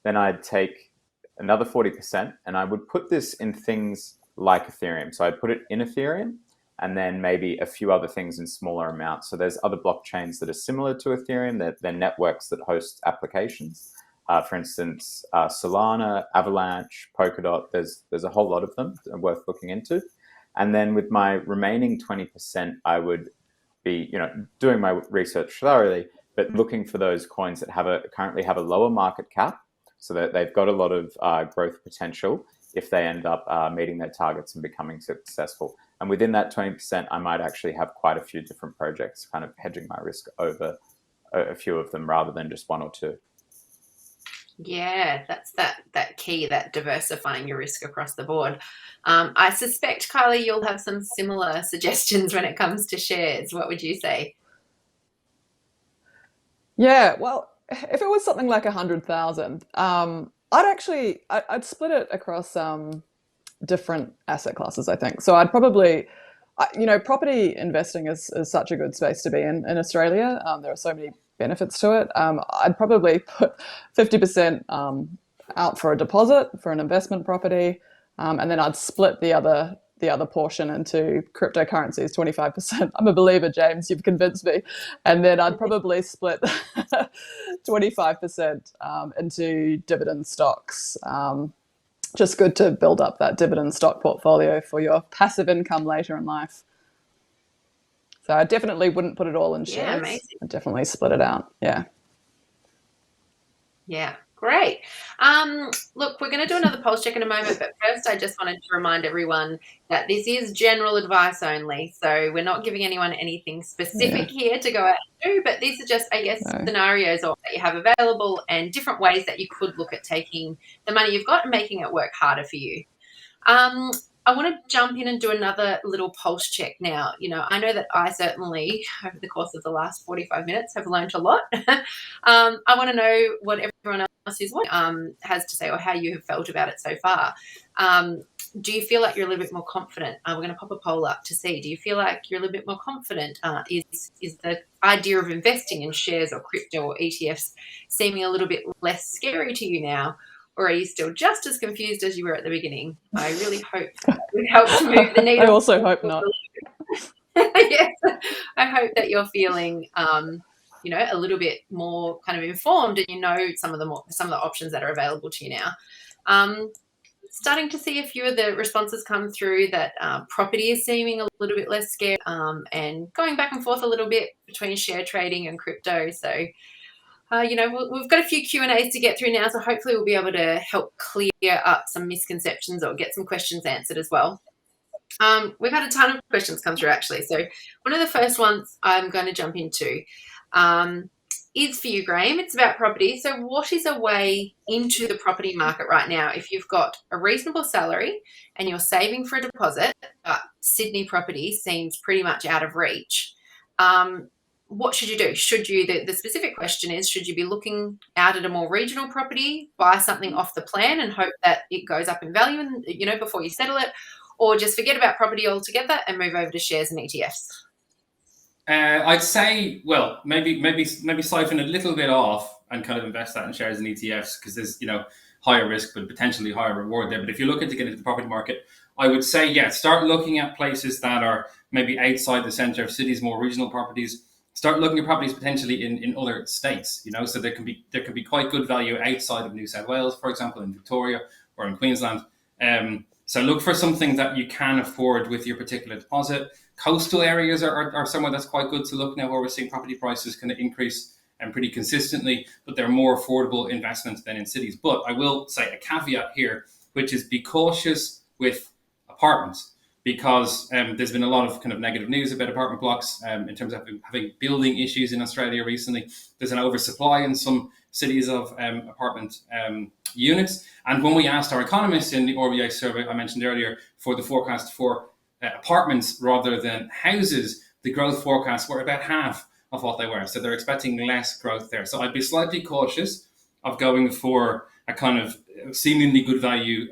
Then I'd take another 40% and I would put this in things like Ethereum. So I'd put it in Ethereum and then maybe a few other things in smaller amounts. So there's other blockchains that are similar to Ethereum. They're networks that host applications. For instance, Solana, Avalanche, Polkadot, there's a whole lot of them worth looking into. And then with my remaining 20%, I would be, doing my research thoroughly, but looking for those coins that currently have a lower market cap, so that they've got a lot of growth potential if they end up meeting their targets and becoming successful. And within that 20%, I might actually have quite a few different projects, kind of hedging my risk over a few of them rather than just one or two. Yeah, that's that key, that diversifying your risk across the board. I suspect, Kylie, you'll have some similar suggestions when it comes to shares. What would you say? Yeah, well, if it was something like 100,000, I'd split it across different asset classes, I think. So I'd probably, property investing is such a good space to be in Australia. There are so many benefits to it. I'd probably put 50% out for a deposit for an investment property, and then I'd split the other portion into cryptocurrencies, 25%. I'm a believer, James. You've convinced me. And then I'd probably split 25% into dividend stocks. Just good to build up that dividend stock portfolio for your passive income later in life. So I definitely wouldn't put it all in shares. Yeah, amazing. I'd definitely split it out. Yeah. Yeah, great. Look, we're going to do another pulse check in a moment, but first I just wanted to remind everyone that this is general advice only. So we're not giving anyone anything specific here to go out and do, but these are just, I guess, scenarios that you have available and different ways that you could look at taking the money you've got and making it work harder for you. I want to jump in and do another little pulse check now. I know that I certainly, over the course of the last 45 minutes, have learned a lot. I want to know what everyone else has to say or how you have felt about it so far. Do you feel like you're a little bit more confident? We're going to pop a poll up to see. Do you feel like you're a little bit more confident? Is the idea of investing in shares or crypto or ETFs seeming a little bit less scary to you now? Or are you still just as confused as you were at the beginning? I really hope that would help to move the needle. I also hope not. Yes, I hope that you're feeling, a little bit more kind of informed, and some of the options that are available to you now. Starting to see a few of the responses come through that property is seeming a little bit less scary, and going back and forth a little bit between share trading and crypto. So. We've got a few Q&As to get through now, so hopefully we'll be able to help clear up some misconceptions or get some questions answered as well. We've had a ton of questions come through, actually. So one of the first ones I'm going to jump into is for you, Graham. It's about property. So what is a way into the property market right now if you've got a reasonable salary and you're saving for a deposit, but Sydney property seems pretty much out of reach? What should you do? The specific question is, should you be looking out at a more regional property, buy something off the plan and hope that it goes up in value and, before you settle it, or just forget about property altogether and move over to shares and ETFs? I'd say, well, maybe siphon a little bit off and kind of invest that in shares and ETFs because there's, higher risk but potentially higher reward there. But if you're looking to get into the property market, I would say, start looking at places that are maybe outside the centre of cities, more regional properties. Start looking at properties potentially in other states, so there can be quite good value outside of New South Wales, for example, in Victoria or in Queensland. So look for something that you can afford with your particular deposit. Coastal areas are somewhere that's quite good to look now, where we're seeing property prices kind of increase and pretty consistently, but they're more affordable investments than in cities. But I will say a caveat here, which is be cautious with apartments. because there's been a lot of kind of negative news about apartment blocks in terms of having building issues in Australia recently. There's an oversupply in some cities of apartment units. And when we asked our economists in the RBA survey I mentioned earlier for the forecast for apartments rather than houses, the growth forecasts were about half of what they were. So they're expecting less growth there. So I'd be slightly cautious of going for a kind of seemingly good value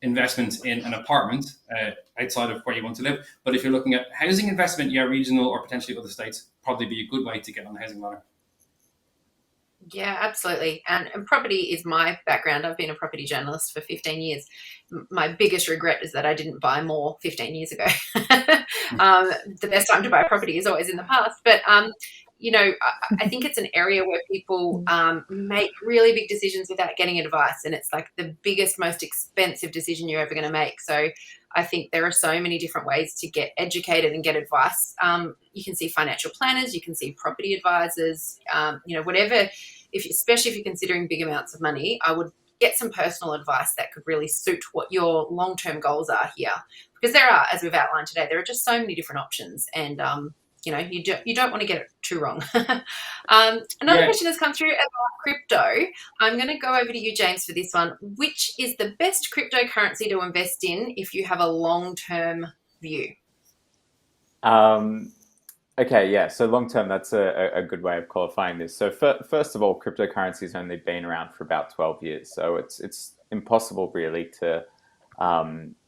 investment in an apartment outside of where you want to live. But if you're looking at housing investment, yeah, regional or potentially other states, probably be a good way to get on the housing ladder. Yeah, absolutely. And property is my background. I've been a property journalist for 15 years. My biggest regret is that I didn't buy more 15 years ago. The best time to buy property is always in the past. But, I think it's an area where people make really big decisions without getting advice. And it's like the biggest, most expensive decision you're ever going to make. So I think there are so many different ways to get educated and get advice. You can see financial planners, you can see property advisors, whatever. Especially if you're considering big amounts of money, I would get some personal advice that could really suit what your long-term goals are here. Because there are, as we've outlined today, there are just so many different options, and you don't want to get it too wrong. Another question has come through about crypto. I'm going to go over to you, James, for this one. Which is the best cryptocurrency to invest in if you have a long-term view? Okay, yeah. So long term, that's a good way of qualifying this. So first of all, cryptocurrency has only been around for about 12 years. So it's impossible really to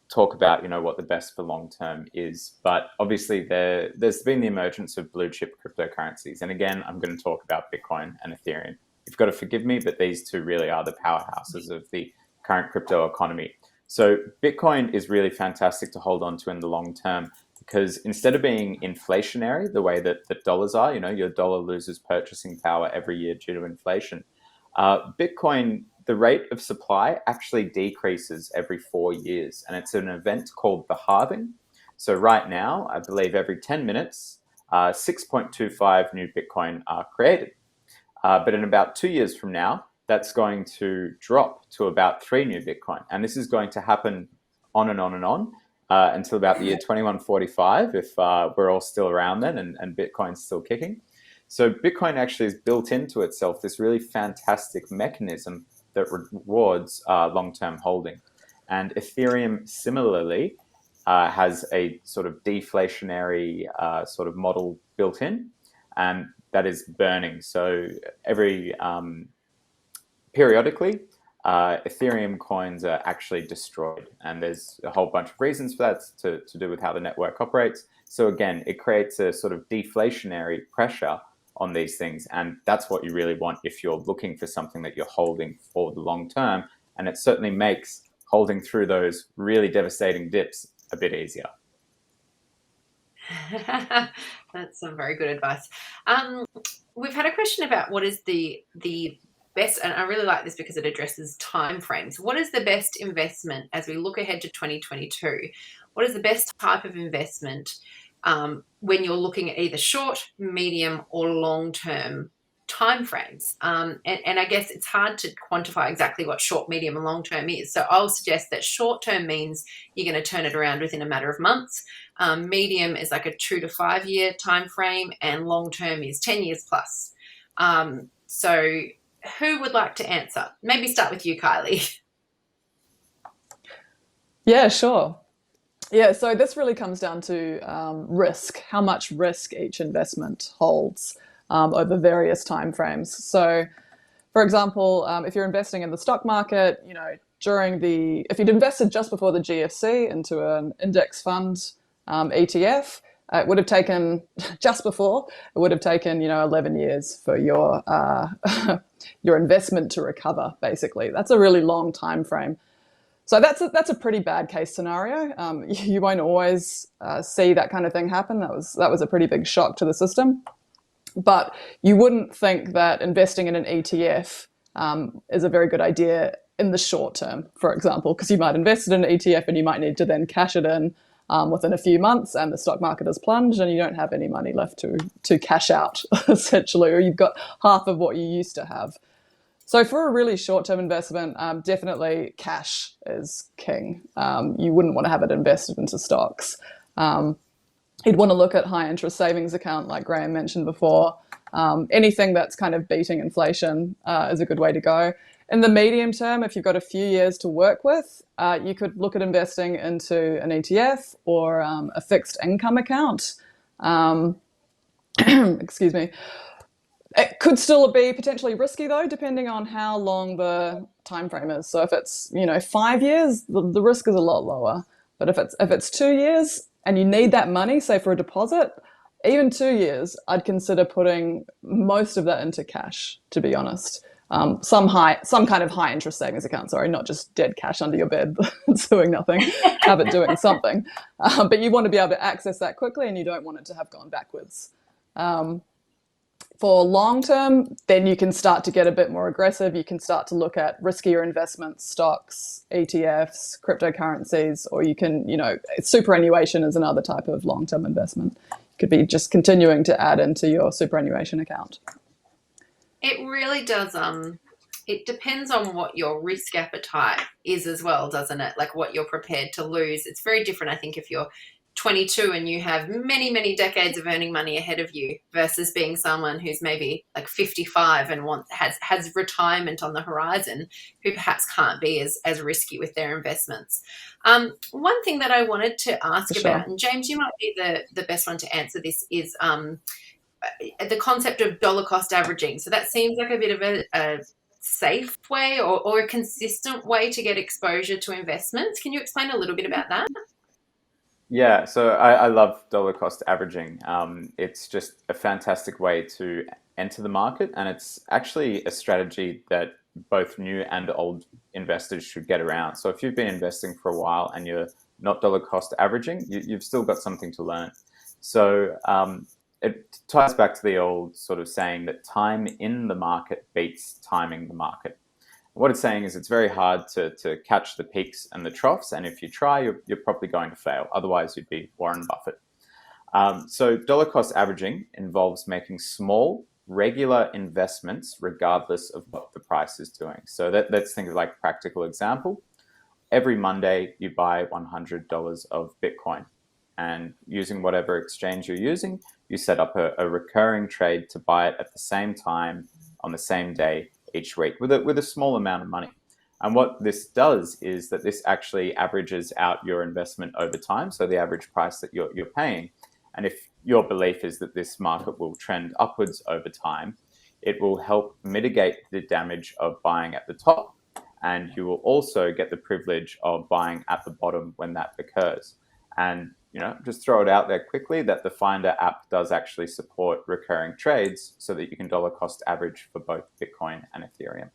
talk about what the best for long term is. But obviously there's been the emergence of blue chip cryptocurrencies. And again, I'm going to talk about Bitcoin and Ethereum. You've got to forgive me, but these two really are the powerhouses of the current crypto economy. So Bitcoin is really fantastic to hold on to in the long term, because instead of being inflationary the way that dollars are, your dollar loses purchasing power every year due to inflation. Bitcoin, the rate of supply actually decreases every 4 years, and it's an event called the halving. So right now, I believe every 10 minutes, 6.25 new Bitcoin are created. But in about 2 years from now, that's going to drop to about 3 new Bitcoin. And this is going to happen on and on and on until about the year 2145, if we're all still around then and Bitcoin's still kicking. So Bitcoin actually has built into itself this really fantastic mechanism that rewards long-term holding. And Ethereum similarly has a sort of deflationary sort of model built in, and that is burning. So every periodically, Ethereum coins are actually destroyed, and there's a whole bunch of reasons for that to do with how the network operates. So again, it creates a sort of deflationary pressure on these things, and that's what you really want if you're looking for something that you're holding for the long term, and it certainly makes holding through those really devastating dips a bit easier. That's some very good advice. We've had a question about what is the best, and I really like this because it addresses time frames. What is the best investment as we look ahead to 2022? What is the best type of investment when you're looking at either short, medium, or long-term time frames? And I guess it's hard to quantify exactly what short, medium, and long-term is. So I'll suggest that short-term means you're going to turn it around within a matter of months. Medium is like a 2 to 5 year time frame, and long-term is 10 years plus. So who would like to answer? Maybe start with you, Kylie. Yeah, sure. Yeah, so this really comes down to risk, how much risk each investment holds over various timeframes. So, for example, if you're investing in the stock market, if you'd invested just before the GFC into an index fund ETF, it would have taken 11 years for your your investment to recover. Basically, that's a really long time frame. So that's a pretty bad case scenario. You won't always see that kind of thing happen. That was a pretty big shock to the system. But you wouldn't think that investing in an ETF is a very good idea in the short term, for example, because you might invest in an ETF and you might need to then cash it in within a few months, and the stock market has plunged and you don't have any money left to cash out, essentially, or you've got half of what you used to have. So for a really short-term investment, definitely cash is king. You wouldn't want to have it invested into stocks. You'd want to look at high interest savings account, like Graham mentioned before. Anything that's kind of beating inflation is a good way to go. In the medium term, if you've got a few years to work with, you could look at investing into an ETF or a fixed income account. Excuse me. It could still be potentially risky though, depending on how long the time frame is. So if it's 5 years, the risk is a lot lower. But if it's 2 years and you need that money, say for a deposit, even 2 years, I'd consider putting most of that into cash. To be honest, some kind of high interest savings account. Sorry, not just dead cash under your bed doing nothing. Have it doing something, but you want to be able to access that quickly, and you don't want it to have gone backwards. For long term, then you can start to get a bit more aggressive. You can start to look at riskier investments, stocks, ETFs, cryptocurrencies, or you can, superannuation is another type of long-term investment. You could be just continuing to add into your superannuation account. It really does. It depends on what your risk appetite is as well, doesn't it? Like what you're prepared to lose. It's very different, I think, if you're 22 and you have many, many decades of earning money ahead of you versus being someone who's maybe like 55 and has retirement on the horizon, who perhaps can't be as risky with their investments. One thing that I wanted to ask about, and James, you might be the best one to answer this, is the concept of dollar cost averaging. So that seems like a bit of a safe way or a consistent way to get exposure to investments. Can you explain a little bit about that? Yeah, so I love dollar cost averaging. It's just a fantastic way to enter the market, and it's actually a strategy that both new and old investors should get around. So if you've been investing for a while and you're not dollar cost averaging, you've still got something to learn. So it ties back to the old sort of saying that time in the market beats timing the market. What it's saying is it's very hard to catch the peaks and the troughs, and if you try, you're probably going to fail. Otherwise, you'd be Warren Buffett. So dollar cost averaging involves making small, regular investments regardless of what the price is doing. So let's think of like a practical example. Every Monday, you buy $100 of Bitcoin, and using whatever exchange you're using, you set up a recurring trade to buy it at the same time on the same day each week with a small amount of money. And what this does is that this actually averages out your investment over time, so the average price that you're paying. And if your belief is that this market will trend upwards over time, it will help mitigate the damage of buying at the top, and you will also get the privilege of buying at the bottom when that occurs. And just throw it out there quickly that the Finder app does actually support recurring trades so that you can dollar cost average for both Bitcoin and Ethereum.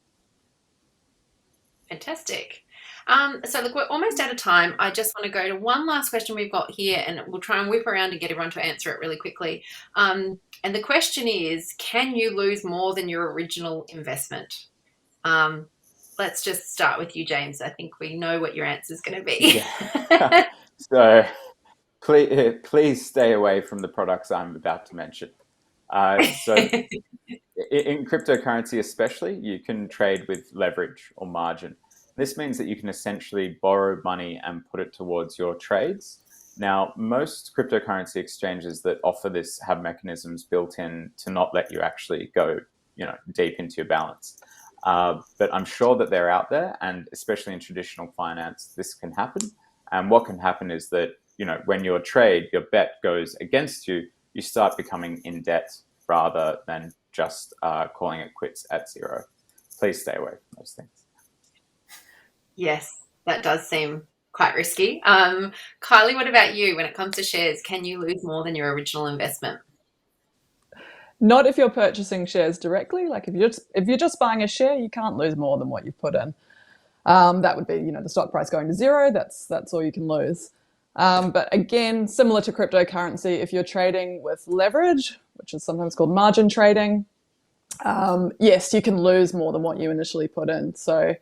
Fantastic. So look, we're almost out of time. I just want to go to one last question we've got here, and we'll try and whip around and get everyone to answer it really quickly. And the question is, can you lose more than your original investment? Let's just start with you, James. I think we know what your answer is going to be. Yeah. So please stay away from the products I'm about to mention. So in cryptocurrency especially, you can trade with leverage or margin. This means that you can essentially borrow money and put it towards your trades. Now, most cryptocurrency exchanges that offer this have mechanisms built in to not let you actually go, deep into your balance. But I'm sure that they're out there, and especially in traditional finance, this can happen. And what can happen is that when your bet goes against you, you start becoming in debt rather than just calling it quits at zero. Please stay away from those things. Yes, that does seem quite risky. Kylie, what about you? When it comes to shares, can you lose more than your original investment? Not if you're purchasing shares directly. Like if you're just buying a share, you can't lose more than what you've put in. That would be, the stock price going to zero. That's all you can lose. But again, similar to cryptocurrency, if you're trading with leverage, which is sometimes called margin trading, yes, you can lose more than what you initially put in. So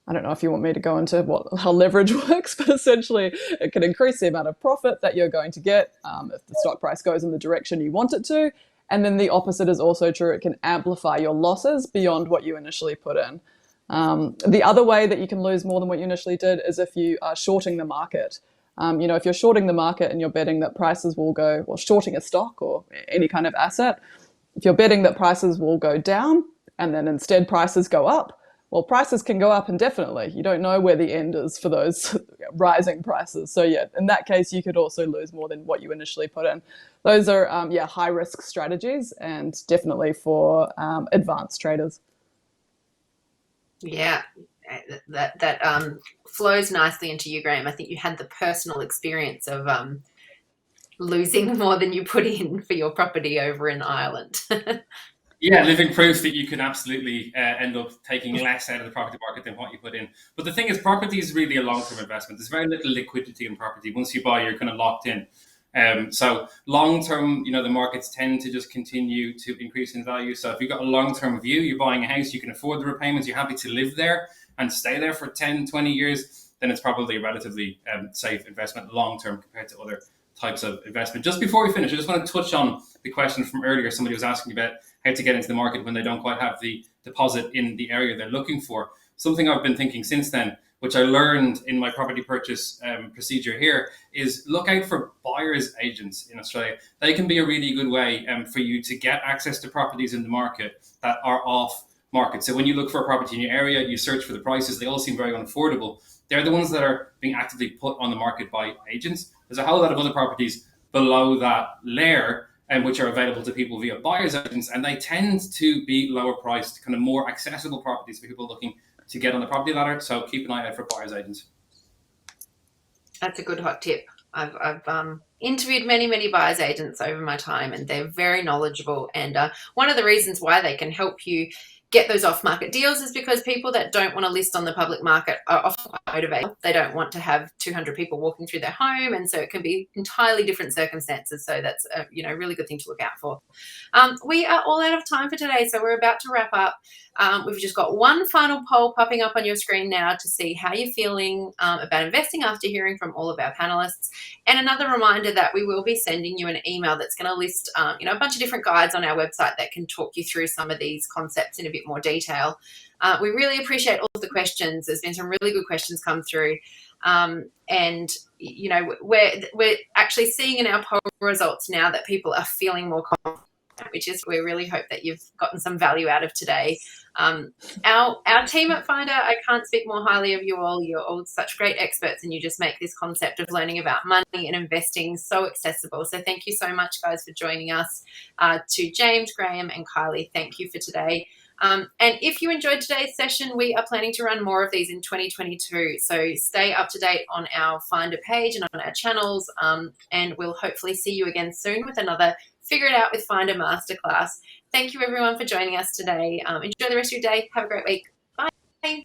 I don't know if you want me to go into how leverage works, but essentially it can increase the amount of profit that you're going to get if the stock price goes in the direction you want it to. And then the opposite is also true. It can amplify your losses beyond what you initially put in. The other way that you can lose more than what you initially did is if you are shorting the market. If you're shorting the market and you're betting that prices will go, or shorting a stock or any kind of asset, if you're betting that prices will go down and then instead prices go up, well, prices can go up indefinitely. You don't know where the end is for those rising prices. So yeah, in that case, you could also lose more than what you initially put in. Those are high risk strategies, and definitely for advanced traders. Yeah, that flows nicely into you, Graham. I think you had the personal experience of losing more than you put in for your property over in Ireland. Yeah, living proof that you can absolutely end up taking less out of the property market than what you put in. But the thing is, property is really a long-term investment. There's very little liquidity in property. Once you buy, you're kind of locked in. So long-term, the markets tend to just continue to increase in value. So if you've got a long-term view, you're buying a house, you can afford the repayments, you're happy to live there and stay there for 10, 20 years, then it's probably a relatively safe investment long-term compared to other types of investment. Just before we finish, I just want to touch on the question from earlier. Somebody was asking about how to get into the market when they don't quite have the deposit in the area they're looking for. Something I've been thinking since then, which I learned in my property purchase procedure here, is look out for buyer's agents in Australia. They can be a really good way for you to get access to properties in the market that are off market. So when you look for a property in your area, you search for the prices, they all seem very unaffordable. They're the ones that are being actively put on the market by agents. There's a whole lot of other properties below that layer, which are available to people via buyer's agents, and they tend to be lower priced, kind of more accessible properties for people looking to get on the property ladder. So keep an eye out for buyer's agents. That's a good hot tip. I've interviewed many buyer's agents over my time, and they're very knowledgeable. And one of the reasons why they can help you get those off-market deals is because people that don't want to list on the public market are often motivated. They don't want to have 200 people walking through their home, and so it can be entirely different circumstances. So that's a really good thing to look out for. We are all out of time for today, so we're about to wrap up. We've just got one final poll popping up on your screen now to see how you're feeling about investing after hearing from all of our panelists. And another reminder that we will be sending you an email that's going to list a bunch of different guides on our website that can talk you through some of these concepts in a bit more detail. We really appreciate all of the questions. There's been some really good questions come through. And we're actually seeing in our poll results now that people are feeling more confident, which is we really hope that you've gotten some value out of today. Our team at Finder, I can't speak more highly of you all. You're all such great experts, and you just make this concept of learning about money and investing so accessible. So thank you so much, guys, for joining us. To James, Graham, and Kylie, thank you for today. And if you enjoyed today's session, we are planning to run more of these in 2022. So stay up to date on our Finder page and on our channels, and we'll hopefully see you again soon with another Figure It Out with Finder masterclass. Thank you, everyone, for joining us today. Enjoy the rest of your day. Have a great week. Bye.